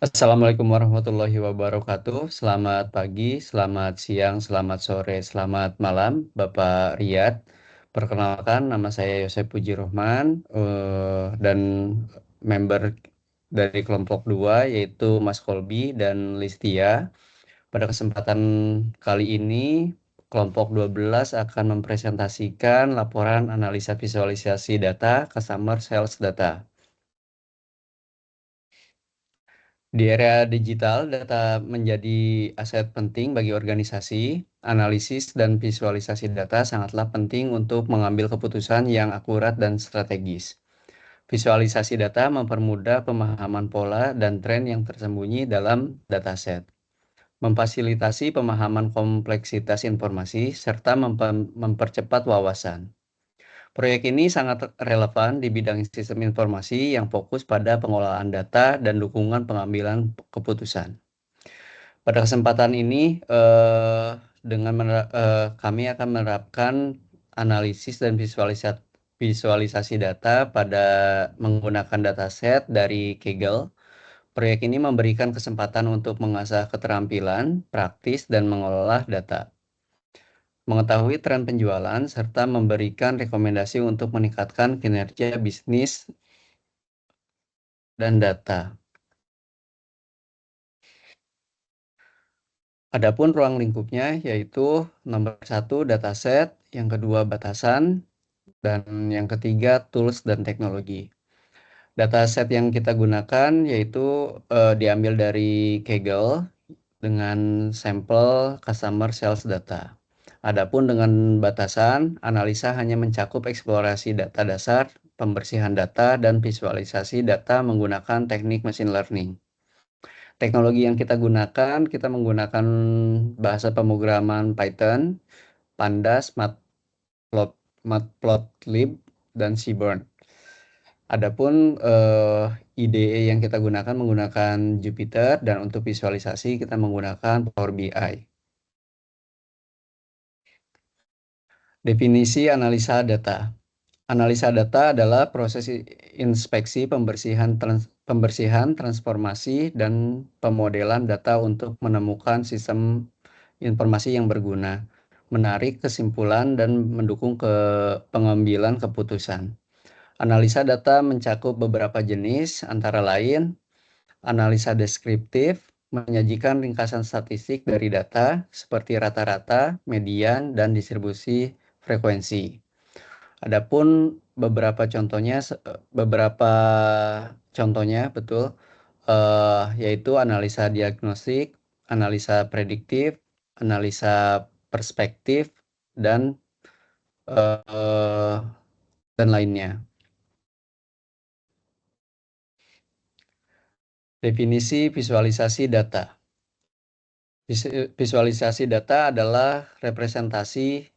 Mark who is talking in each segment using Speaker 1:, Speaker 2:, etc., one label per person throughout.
Speaker 1: Assalamualaikum warahmatullahi wabarakatuh. Selamat pagi, selamat siang, selamat sore, selamat malam, Bapak Riyad. Perkenalkan, nama saya Yosep Puji Rohman dan member dari kelompok 2 yaitu Mas Kolbi dan Listia. Pada kesempatan kali ini, kelompok 12 akan mempresentasikan laporan analisa visualisasi data Customer Sales Data. Di era digital, data menjadi aset penting bagi organisasi. Analisis dan visualisasi data sangatlah penting untuk mengambil keputusan yang akurat dan strategis. Visualisasi data mempermudah pemahaman pola dan tren yang tersembunyi dalam dataset, memfasilitasi pemahaman kompleksitas informasi, serta mempercepat wawasan. Proyek ini sangat relevan di bidang sistem informasi yang fokus pada pengolahan data dan dukungan pengambilan keputusan. Pada kesempatan ini, kami akan menerapkan analisis dan visualisasi data pada menggunakan dataset dari Kaggle. Proyek ini memberikan kesempatan untuk mengasah keterampilan praktis dan mengolah data, mengetahui tren penjualan, serta memberikan rekomendasi untuk meningkatkan kinerja bisnis dan data. Adapun ruang lingkupnya yaitu nomor 1 dataset, yang kedua batasan, dan yang ketiga tools dan teknologi. Dataset yang kita gunakan yaitu diambil dari Kaggle dengan sampel customer sales data. Adapun dengan batasan, analisa hanya mencakup eksplorasi data dasar, pembersihan data, dan visualisasi data menggunakan teknik machine learning. Teknologi yang kita menggunakan bahasa pemrograman Python, Pandas, Matplotlib, dan Seaborn. Adapun IDE yang kita gunakan menggunakan Jupyter, dan untuk visualisasi kita menggunakan Power BI. Definisi analisa data. Analisa data adalah proses inspeksi, pembersihan, transformasi, dan pemodelan data untuk menemukan sistem informasi yang berguna, menarik kesimpulan, dan mendukung pengambilan keputusan. Analisa data mencakup beberapa jenis, antara lain analisa deskriptif, menyajikan ringkasan statistik dari data seperti rata-rata, median, dan distribusi frekuensi. Adapun beberapa contohnya betul, yaitu analisa diagnostik, analisa prediktif, analisa perspektif, dan lainnya. Definisi visualisasi data. Visualisasi data adalah representasi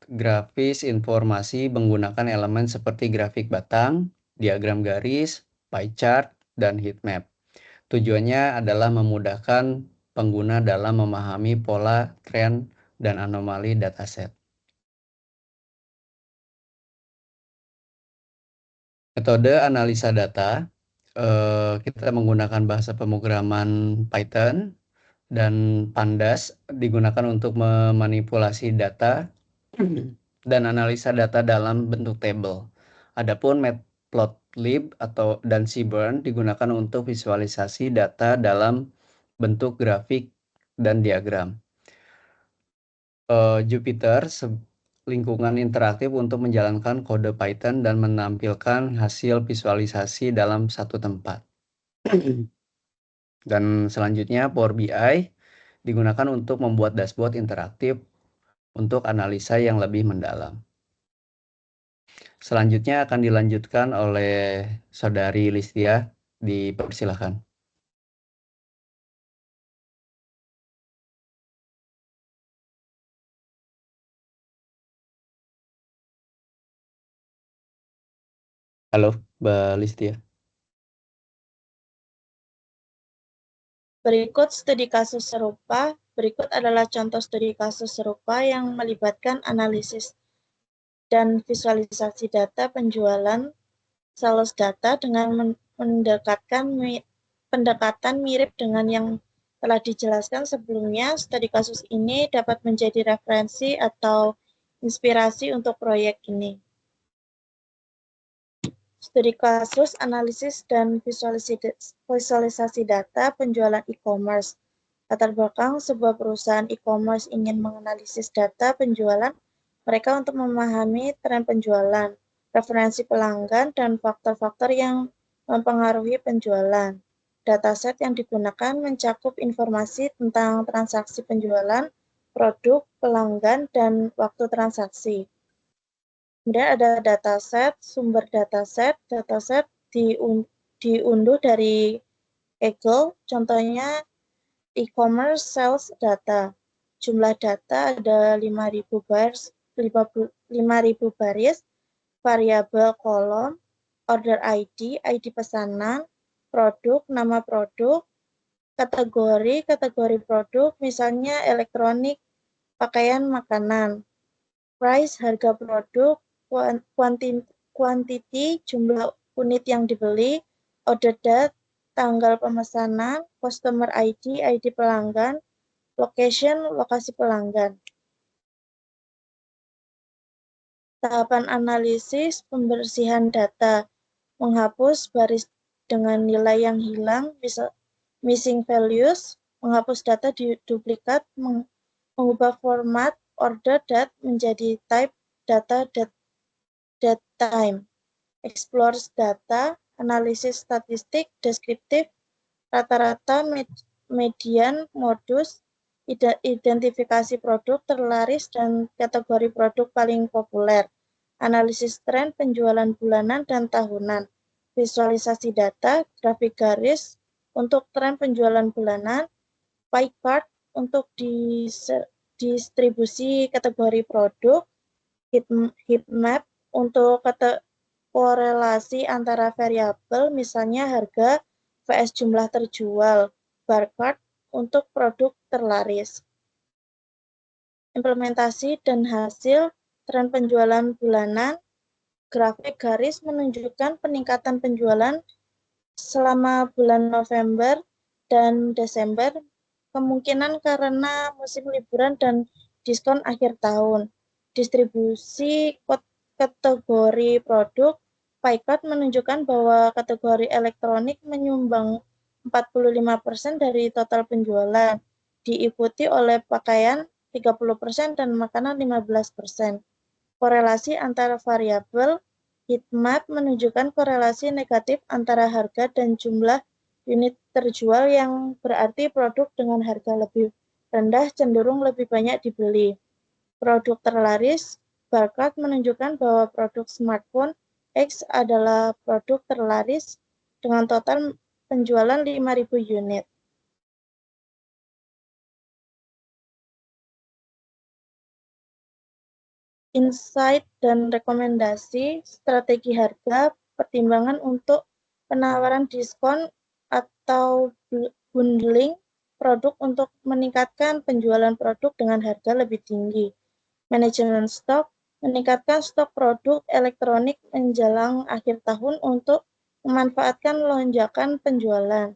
Speaker 1: grafis informasi menggunakan elemen seperti grafik batang, diagram garis, pie chart, dan heat map. Tujuannya adalah memudahkan pengguna dalam memahami pola, tren, dan anomali dataset. Metode analisa data, kita menggunakan bahasa pemrograman Python, dan Pandas digunakan untuk memanipulasi data dan analisa data dalam bentuk tabel. Adapun Matplotlib dan Seaborn digunakan untuk visualisasi data dalam bentuk grafik dan diagram. Jupyter lingkungan interaktif untuk menjalankan kode Python dan menampilkan hasil visualisasi dalam satu tempat. Dan selanjutnya Power BI digunakan untuk membuat dashboard interaktif untuk analisa yang lebih mendalam. Selanjutnya akan dilanjutkan oleh Saudari Listia, dipersilakan. Halo, Mbak Listia.
Speaker 2: Berikut adalah contoh studi kasus serupa yang melibatkan analisis dan visualisasi data penjualan sales data dengan mendekatkan pendekatan mirip dengan yang telah dijelaskan sebelumnya, studi kasus ini dapat menjadi referensi atau inspirasi untuk proyek ini. Studi kasus, analisis, dan visualisasi data penjualan e-commerce. Latar belakang sebuah perusahaan e-commerce ingin menganalisis data penjualan mereka untuk memahami tren penjualan, preferensi pelanggan, dan faktor-faktor yang mempengaruhi penjualan. Dataset yang digunakan mencakup informasi tentang transaksi penjualan, produk, pelanggan, dan waktu transaksi. Kemudian ada dataset, sumber dataset diunduh dari Google, contohnya e-commerce sales data. Jumlah data ada 5.000 baris, variabel kolom, order ID, ID pesanan, produk, nama produk, kategori produk, misalnya elektronik, pakaian, makanan, price, harga produk, quantity, jumlah unit yang dibeli, order date, tanggal pemesanan, customer ID, ID pelanggan, location, lokasi pelanggan. Tahapan analisis, pembersihan data, menghapus baris dengan nilai yang hilang, missing values, menghapus data di duplikat, mengubah format order date menjadi type data date time, explore data, analisis statistik, deskriptif, rata-rata, median, modus, identifikasi produk terlaris dan kategori produk paling populer, analisis tren penjualan bulanan dan tahunan, visualisasi data, grafik garis untuk tren penjualan bulanan, pie chart untuk distribusi kategori produk, heat map untuk korelasi antara variabel, misalnya harga vs jumlah terjual, bar chart untuk produk terlaris. Implementasi dan hasil tren penjualan bulanan, grafik garis menunjukkan peningkatan penjualan selama bulan November dan Desember, kemungkinan karena musim liburan dan diskon akhir tahun. Distribusi kategori produk, pie chart menunjukkan bahwa kategori elektronik menyumbang 45% dari total penjualan, diikuti oleh pakaian 30% dan makanan 15%. Korelasi antara variabel, heat map menunjukkan korelasi negatif antara harga dan jumlah unit terjual yang berarti produk dengan harga lebih rendah cenderung lebih banyak dibeli. Produk terlaris, bar chart menunjukkan bahwa produk smartphone X adalah produk terlaris dengan total penjualan 5.000 unit. Insight dan rekomendasi, strategi harga, pertimbangan untuk penawaran diskon atau bundling produk untuk meningkatkan penjualan produk dengan harga lebih tinggi. Manajemen stok, meningkatkan stok produk elektronik menjelang akhir tahun untuk memanfaatkan lonjakan penjualan.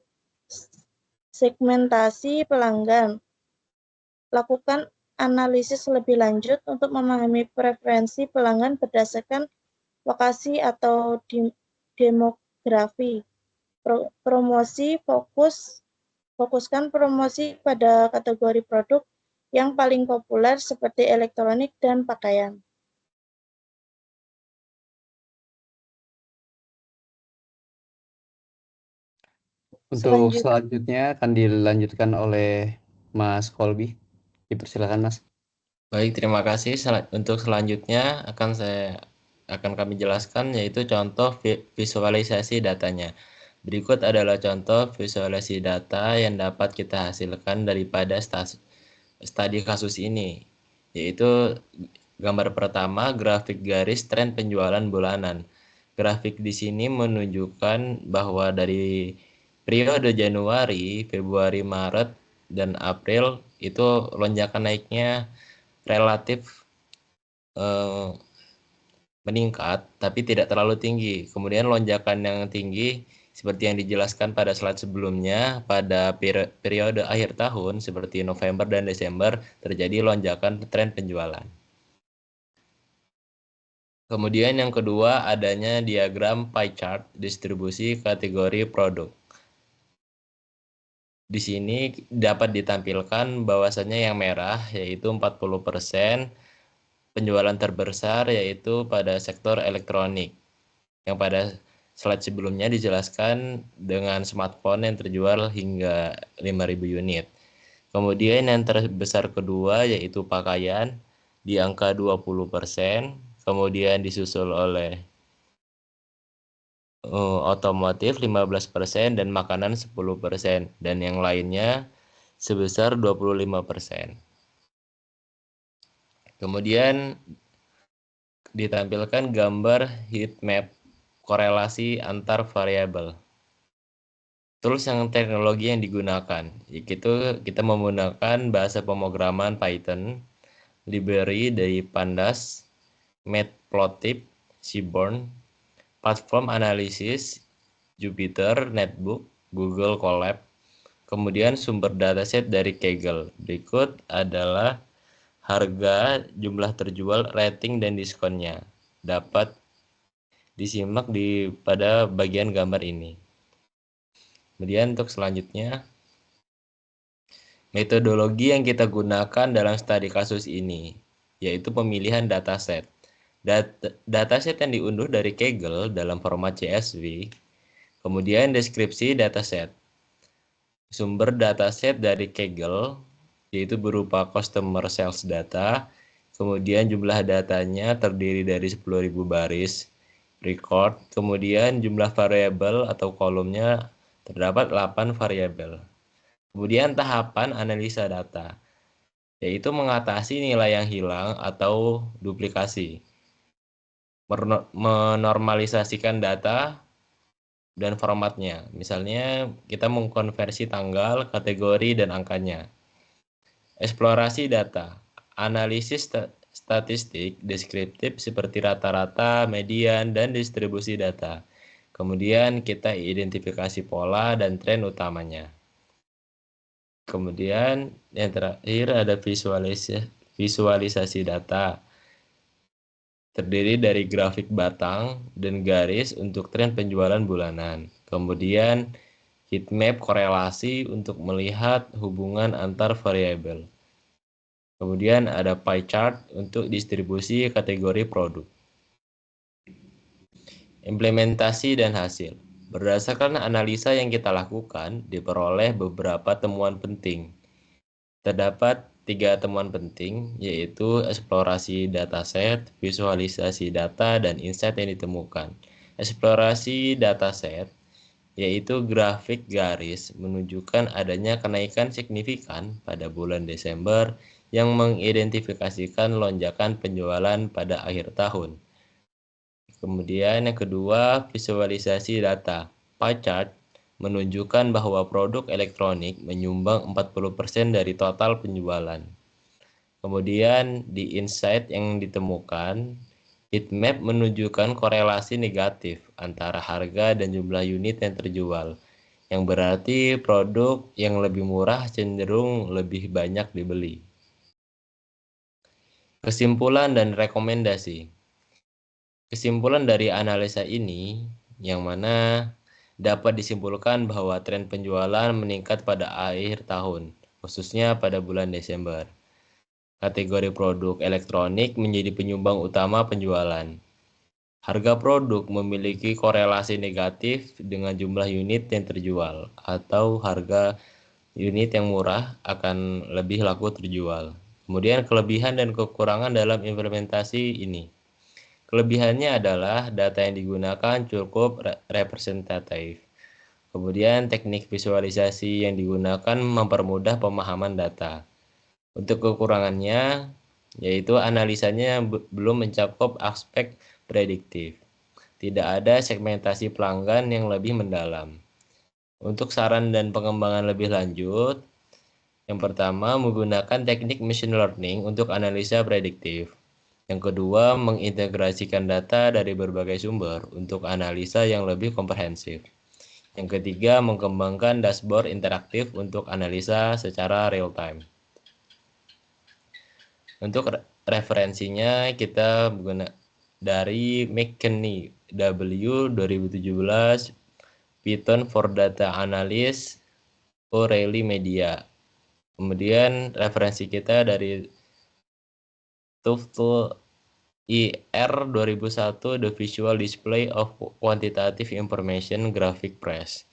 Speaker 2: Segmentasi pelanggan, lakukan analisis lebih lanjut untuk memahami preferensi pelanggan berdasarkan lokasi atau demografi. Promosi, fokuskan promosi pada kategori produk yang paling populer seperti elektronik dan pakaian.
Speaker 1: Untuk selanjutnya akan dilanjutkan oleh Mas Kolbi. Dipersilakan, Mas.
Speaker 3: Baik, terima kasih. Untuk selanjutnya akan kami jelaskan yaitu contoh visualisasi datanya. Berikut adalah contoh visualisasi data yang dapat kita hasilkan daripada studi kasus ini, yaitu gambar pertama, grafik garis tren penjualan bulanan. Grafik di sini menunjukkan bahwa dari periode Januari, Februari, Maret, dan April itu lonjakan naiknya relatif meningkat, tapi tidak terlalu tinggi. Kemudian lonjakan yang tinggi Seperti yang dijelaskan pada slide sebelumnya, pada periode akhir tahun seperti November dan Desember terjadi lonjakan tren penjualan. Kemudian yang kedua, adanya diagram pie chart distribusi kategori produk. Di sini dapat ditampilkan bahwasannya yang merah yaitu 40%, penjualan terbesar yaitu pada sektor elektronik. Yang pada slide sebelumnya dijelaskan dengan smartphone yang terjual hingga 5.000 unit. Kemudian yang terbesar kedua yaitu pakaian di angka 20%, kemudian disusul oleh otomotif 15% dan makanan 10% dan yang lainnya sebesar 25%. Kemudian ditampilkan gambar heat map korelasi antar variabel. Tools yang teknologi yang digunakan, yaitu kita menggunakan bahasa pemrograman Python, library dari Pandas, Matplotlib, Seaborn, platform analisis, Jupyter Notebook, Google Colab, kemudian sumber dataset dari Kaggle. Berikut adalah harga, jumlah terjual, rating, dan diskonnya. Dapat disimak pada bagian gambar ini. Kemudian untuk selanjutnya, metodologi yang kita gunakan dalam studi kasus ini, yaitu pemilihan dataset. Dataset yang diunduh dari Kaggle dalam format CSV, kemudian deskripsi dataset. Sumber dataset dari Kaggle, yaitu berupa customer sales data, kemudian jumlah datanya terdiri dari 10.000 baris, record, kemudian jumlah variabel atau kolomnya terdapat 8 variabel. Kemudian tahapan analisa data, yaitu mengatasi nilai yang hilang atau duplikasi, menormalisasikan data dan formatnya. Misalnya kita mengkonversi tanggal, kategori, dan angkanya. Eksplorasi data, analisis statistik deskriptif seperti rata-rata, median, dan distribusi data. Kemudian kita identifikasi pola dan tren utamanya. Kemudian yang terakhir ada visualisasi data. Terdiri dari grafik batang dan garis untuk tren penjualan bulanan. Kemudian heat map korelasi untuk melihat hubungan antar variabel. Kemudian ada pie chart untuk distribusi kategori produk. Implementasi dan hasil. Berdasarkan analisa yang kita lakukan, diperoleh beberapa temuan penting. Terdapat 3 temuan penting, yaitu eksplorasi dataset, visualisasi data, dan insight yang ditemukan. Eksplorasi dataset, yaitu grafik garis, menunjukkan adanya kenaikan signifikan pada bulan Desember yang mengidentifikasikan lonjakan penjualan pada akhir tahun. Kemudian yang kedua, visualisasi data. Pie chart menunjukkan bahwa produk elektronik menyumbang 40% dari total penjualan. Kemudian di insight yang ditemukan, heat map menunjukkan korelasi negatif antara harga dan jumlah unit yang terjual, yang berarti produk yang lebih murah cenderung lebih banyak dibeli. Kesimpulan dan rekomendasi. Kesimpulan dari analisa ini, yang mana dapat disimpulkan bahwa tren penjualan meningkat pada akhir tahun, khususnya pada bulan Desember. Kategori produk elektronik menjadi penyumbang utama penjualan. Harga produk memiliki korelasi negatif dengan jumlah unit yang terjual, atau harga unit yang murah akan lebih laku terjual. Kemudian kelebihan dan kekurangan dalam implementasi ini. Kelebihannya adalah data yang digunakan cukup representatif. Kemudian teknik visualisasi yang digunakan mempermudah pemahaman data. Untuk kekurangannya, yaitu analisanya belum mencakup aspek prediktif. Tidak ada segmentasi pelanggan yang lebih mendalam. Untuk saran dan pengembangan lebih lanjut, yang pertama menggunakan teknik machine learning untuk analisa prediktif. Yang kedua, mengintegrasikan data dari berbagai sumber untuk analisa yang lebih komprehensif. Yang ketiga, mengembangkan dashboard interaktif untuk analisa secara real time. Untuk referensinya kita guna dari McKinney W 2017, Python for Data Analyst, O'Reilly Media. Kemudian referensi kita dari TUFTL IR 2001, The Visual Display of Quantitative Information Graphic Press.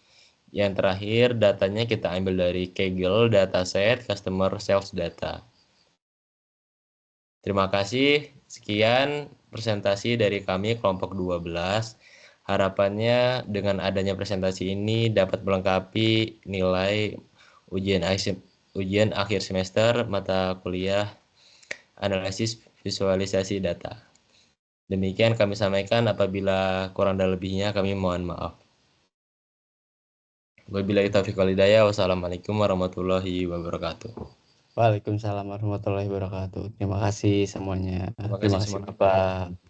Speaker 3: Yang terakhir, datanya kita ambil dari Kaggle Dataset Customer Sales Data. Terima kasih. Sekian presentasi dari kami kelompok 12. Harapannya dengan adanya presentasi ini dapat melengkapi nilai ujian akhir semester mata kuliah analisis visualisasi data. Demikian kami sampaikan, apabila kurang dan lebihnya kami mohon maaf. Wabillahi taufiq wal hidayah. Wassalamualaikum warahmatullahi wabarakatuh.
Speaker 1: Waalaikumsalam warahmatullahi wabarakatuh. Terima kasih semuanya.
Speaker 3: Terima kasih
Speaker 1: Terima kasih
Speaker 3: semuanya.
Speaker 1: Bapak.